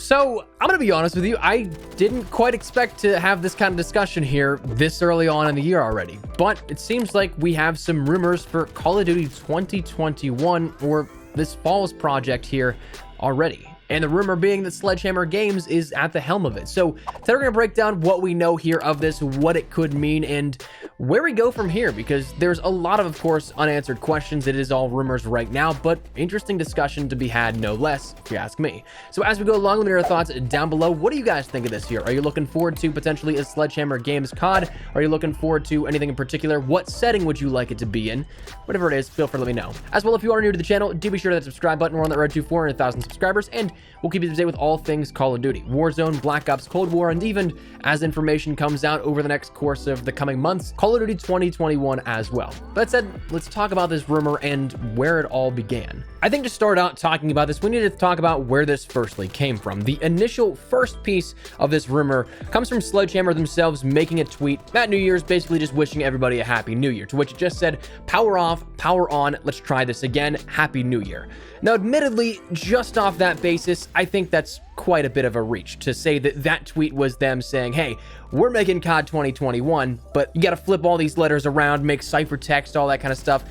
So I'm gonna be honest with you, I didn't quite expect to have this kind of discussion here this early on in the year already, but it seems like we have some rumors for Call of Duty 2021 or this fall's project here already. And the rumor being that Sledgehammer Games is at the helm of it. So today we're going to break down what we know here of this, what it could mean, and where we go from here, because there's a lot of course, unanswered questions. It is all rumors right now, but interesting discussion to be had, no less, if you ask me. So as we go along, let me know your thoughts down below. What do you guys think of this year? Are you looking forward to potentially a Sledgehammer Games COD? Are you looking forward to anything in particular? What setting would you like it to be in? Whatever it is, feel free to let me know. As well, if you are new to the channel, do be sure to hit that subscribe button. We're on that road to 400,000 subscribers, and we'll keep you up to date with all things Call of Duty, Warzone, Black Ops, Cold War, and even as information comes out over the next course of the coming months, Call of Duty 2021 as well. That said, let's talk about this rumor and where it all began. I think to start out talking about this, we need to talk about where this firstly came from. The initial first piece of this rumor comes from Sledgehammer themselves making a tweet at New Year's, basically just wishing everybody a Happy New Year, to which it just said, "Power off, power on, let's try this again, Happy New Year." Now, admittedly, just off that basis, I think that's quite a bit of a reach to say that that tweet was them saying, hey, we're making COD 2021, but you got to flip all these letters around, make ciphertext, all that kind of stuff.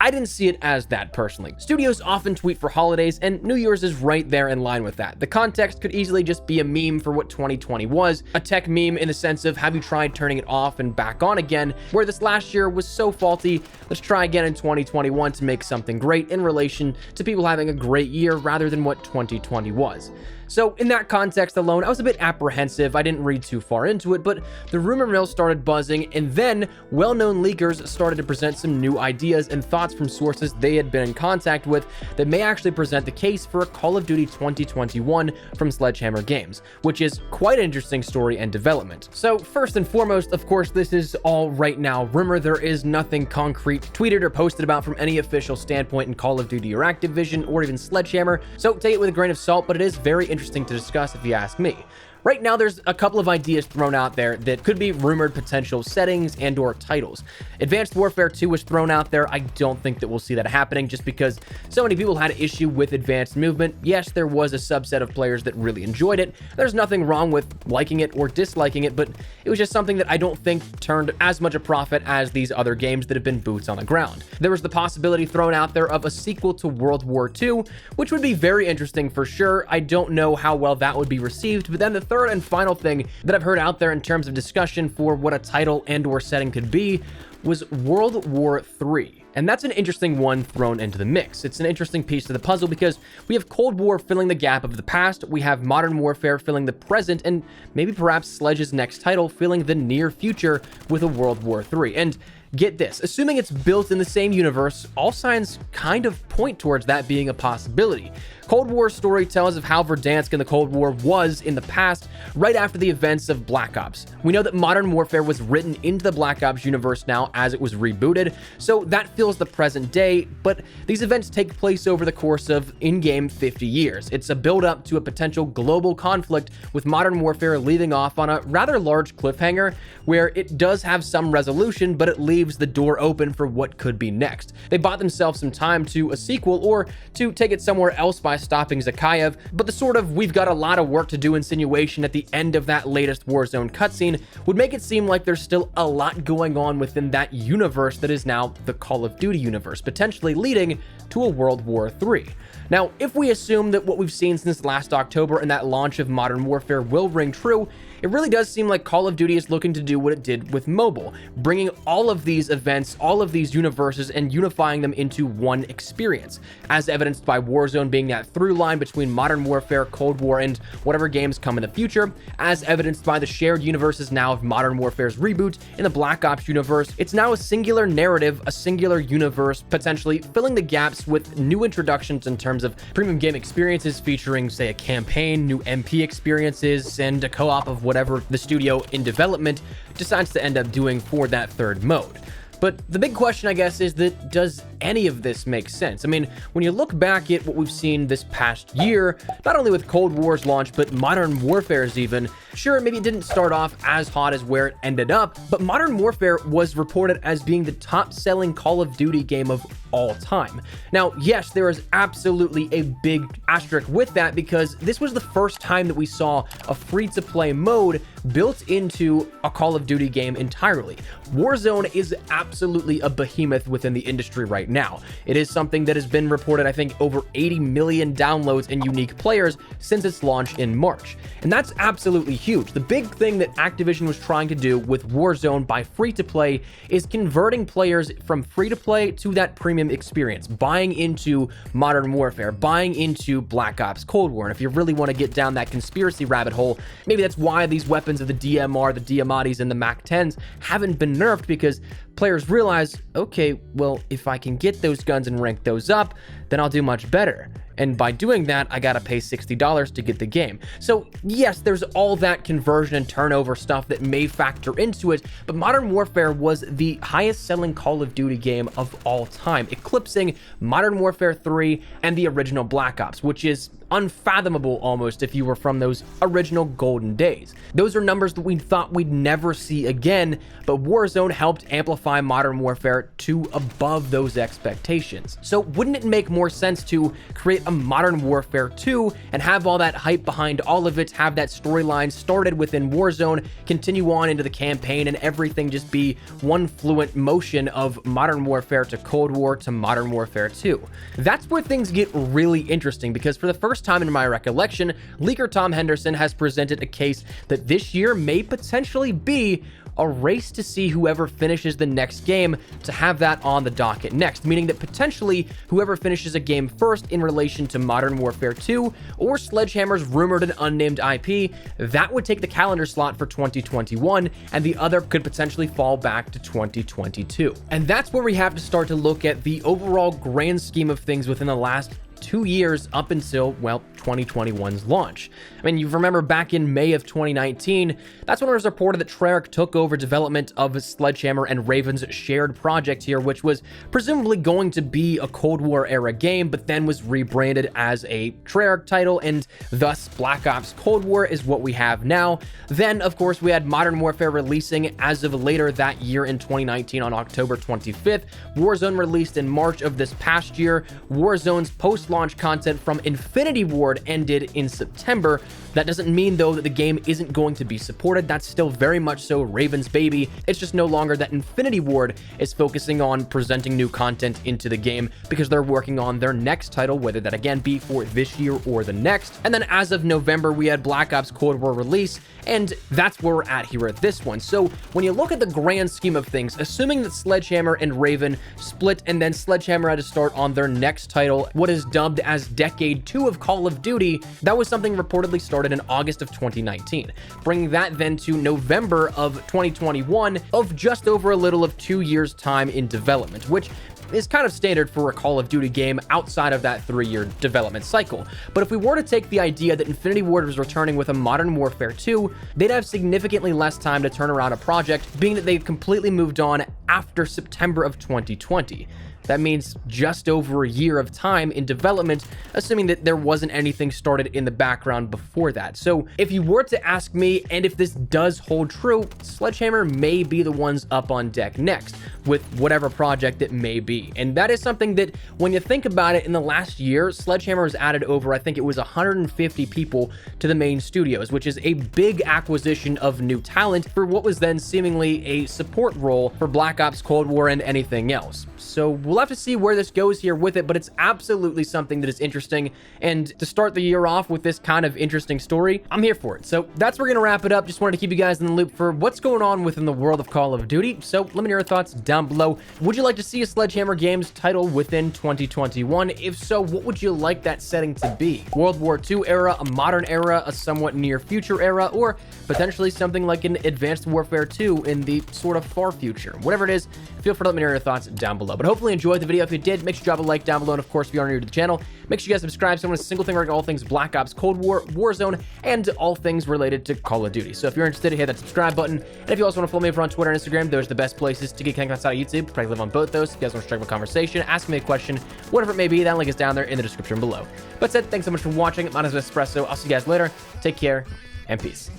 I didn't see it as that personally. Studios often tweet for holidays, and New Year's is right there in line with that. The context could easily just be a meme for what 2020 was, a tech meme in the sense of, have you tried turning it off and back on again, where this last year was so faulty, let's try again in 2021 to make something great in relation to people having a great year rather than what 2020 was. So in that context alone, I was a bit apprehensive. I didn't read too far into it, but the rumor mill started buzzing, and then well-known leakers started to present some new ideas and thoughts from sources they had been in contact with that may actually present the case for a Call of Duty 2021 from Sledgehammer Games, which is quite an interesting story and development. So first and foremost, of course, this is all right now rumor. There is nothing concrete tweeted or posted about from any official standpoint in Call of Duty or Activision or even Sledgehammer, so take it with a grain of salt, but it is very interesting to discuss if you ask me. Right now, there's a couple of ideas thrown out there that could be rumored potential settings and or titles. Advanced Warfare 2 was thrown out there. I don't think that we'll see that happening just because so many people had an issue with advanced movement. Yes, there was a subset of players that really enjoyed it. There's nothing wrong with liking it or disliking it, but it was just something that I don't think turned as much a profit as these other games that have been boots on the ground. There was the possibility thrown out there of a sequel to World War II, which would be very interesting for sure. I don't know how well that would be received, but then the third and final thing that I've heard out there in terms of discussion for what a title and or setting could be was World War III. And that's an interesting one thrown into the mix. It's an interesting piece to the puzzle because we have Cold War filling the gap of the past, we have Modern Warfare filling the present, and maybe perhaps Sledge's next title filling the near future with a World War III. And get this, assuming it's built in the same universe, all signs kind of point towards that being a possibility. Cold War story tells of how Verdansk in the Cold War was in the past, right after the events of Black Ops. We know that Modern Warfare was written into the Black Ops universe now as it was rebooted, so that feels the present day, but these events take place over the course of in-game 50 years. It's a build-up to a potential global conflict, with Modern Warfare leaving off on a rather large cliffhanger, where it does have some resolution, but it leaves the door open for what could be next. They bought themselves some time to a sequel, or to take it somewhere else by stopping Zakayev, but the sort of "we've got a lot of work to do" insinuation at the end of that latest Warzone cutscene would make it seem like there's still a lot going on within that universe that is now the Call of Duty universe, potentially leading to a World War III. Now, if we assume that what we've seen since last October and that launch of Modern Warfare will ring true, it really does seem like Call of Duty is looking to do what it did with mobile, bringing all of these events, all of these universes, and unifying them into one experience, as evidenced by Warzone being that through line between Modern Warfare, Cold War, and whatever games come in the future, as evidenced by the shared universes now of Modern Warfare's reboot in the Black Ops universe. It's now a singular narrative, a singular universe, potentially filling the gaps with new introductions in terms of premium game experiences featuring, say, a campaign, new MP experiences, and a co-op of whatever the studio in development decides to end up doing for that third mode. But the big question, I guess, is that does any of this make sense? I mean, when you look back at what we've seen this past year, not only with Cold War's launch, but Modern Warfare's even, sure, maybe it didn't start off as hot as where it ended up, but Modern Warfare was reported as being the top-selling Call of Duty game of all time. Now, yes, there is absolutely a big asterisk with that because this was the first time that we saw a free-to-play mode built into a Call of Duty game entirely. Warzone is absolutely a behemoth within the industry right now. It is something that has been reported, I think, over 80 million downloads and unique players since its launch in March. And that's absolutely huge. The big thing that Activision was trying to do with Warzone by free-to-play is converting players from free-to-play to that premium experience, buying into Modern Warfare, buying into Black Ops Cold War. And if you really want to get down that conspiracy rabbit hole, maybe that's why these weapons of the DMR, the Diamatis, and the MAC-10s haven't been nerfed, because players realize, okay, well, if I can get those guns and rank those up, then I'll do much better. And by doing that, I gotta pay $60 to get the game. So yes, there's all that conversion and turnover stuff that may factor into it, but Modern Warfare was the highest selling Call of Duty game of all time, eclipsing Modern Warfare 3 and the original Black Ops, which is unfathomable almost if you were from those original golden days. Those are numbers that we thought we'd never see again, but Warzone helped amplify Modern Warfare to above those expectations. So wouldn't it make more sense to create a Modern Warfare 2 and have all that hype behind all of it, have that storyline started within Warzone, continue on into the campaign, and everything just be one fluent motion of Modern Warfare to Cold War to Modern Warfare 2? That's where things get really interesting, because for the first time in my recollection, leaker Tom Henderson has presented a case that this year may potentially be a race to see whoever finishes the next game to have that on the docket next, meaning that potentially whoever finishes a game first in relation to Modern Warfare 2 or Sledgehammer's rumored and unnamed IP, that would take the calendar slot for 2021, and the other could potentially fall back to 2022. And that's where we have to start to look at the overall grand scheme of things within the last 2 years up until, well, 2021's launch. I mean, you remember back in May of 2019, that's when it was reported that Treyarch took over development of Sledgehammer and Raven's shared project here, which was presumably going to be a Cold War era game, but then was rebranded as a Treyarch title, and thus Black Ops Cold War is what we have now. Then, of course, we had Modern Warfare releasing as of later that year in 2019 on October 25th. Warzone released in March of this past year. Warzone's post-launch content from Infinity Ward ended in September. That doesn't mean, though, that the game isn't going to be supported. That's still very much so Raven's baby. It's just no longer that Infinity Ward is focusing on presenting new content into the game, because they're working on their next title, whether that again be for this year or the next. And then as of November, we had Black Ops Cold War release, and that's where we're at here at this one. So when you look at the grand scheme of things, assuming that Sledgehammer and Raven split and then Sledgehammer had to start on their next title, what is dubbed as Decade 2 of Call of Duty, that was something reportedly started in August of 2019, bringing that then to November of 2021, of just over a little of 2 years time in development, which is kind of standard for a Call of Duty game outside of that 3-year development cycle. But if we were to take the idea that Infinity Ward was returning with a Modern Warfare 2, they'd have significantly less time to turn around a project, being that they've completely moved on after September of 2020. That means just over a year of time in development, assuming that there wasn't anything started in the background before that. So if you were to ask me, and if this does hold true, Sledgehammer may be the ones up on deck next, with whatever project it may be. And that is something that, when you think about it, in the last year, Sledgehammer has added over, I think it was 150 people to the main studios, which is a big acquisition of new talent for what was then seemingly a support role for Black Ops Cold War and anything else. So we'll have to see where this goes here with it, but it's absolutely something that is interesting. And to start the year off with this kind of interesting story, I'm here for it. So that's where we're going to wrap it up. Just wanted to keep you guys in the loop for what's going on within the world of Call of Duty. So let me know your thoughts down below. Would you like to see a Sledgehammer Games title within 2021? If so, what would you like that setting to be? World War II era, a modern era, a somewhat near future era, or potentially something like an Advanced Warfare 2 in the sort of far future? Whatever it is, feel free to let me know your thoughts down below. But hopefully you enjoyed the video. If you did, make sure you drop a like down below. And of course, if you are new to the channel, Make sure you guys subscribe so you want a single thing regarding all things Black Ops Cold War, Warzone, and all things related to Call of Duty. So if you're interested, hit that subscribe button. And if you also want to follow me over on Twitter and Instagram, those are the best places to get connected outside of YouTube. Probably live on both those. If you guys want to strike up a conversation, ask me a question, whatever it may be, that link is down there in the description below. But said, thanks so much for watching. My name is Espresso. I'll see you guys later. Take care and peace.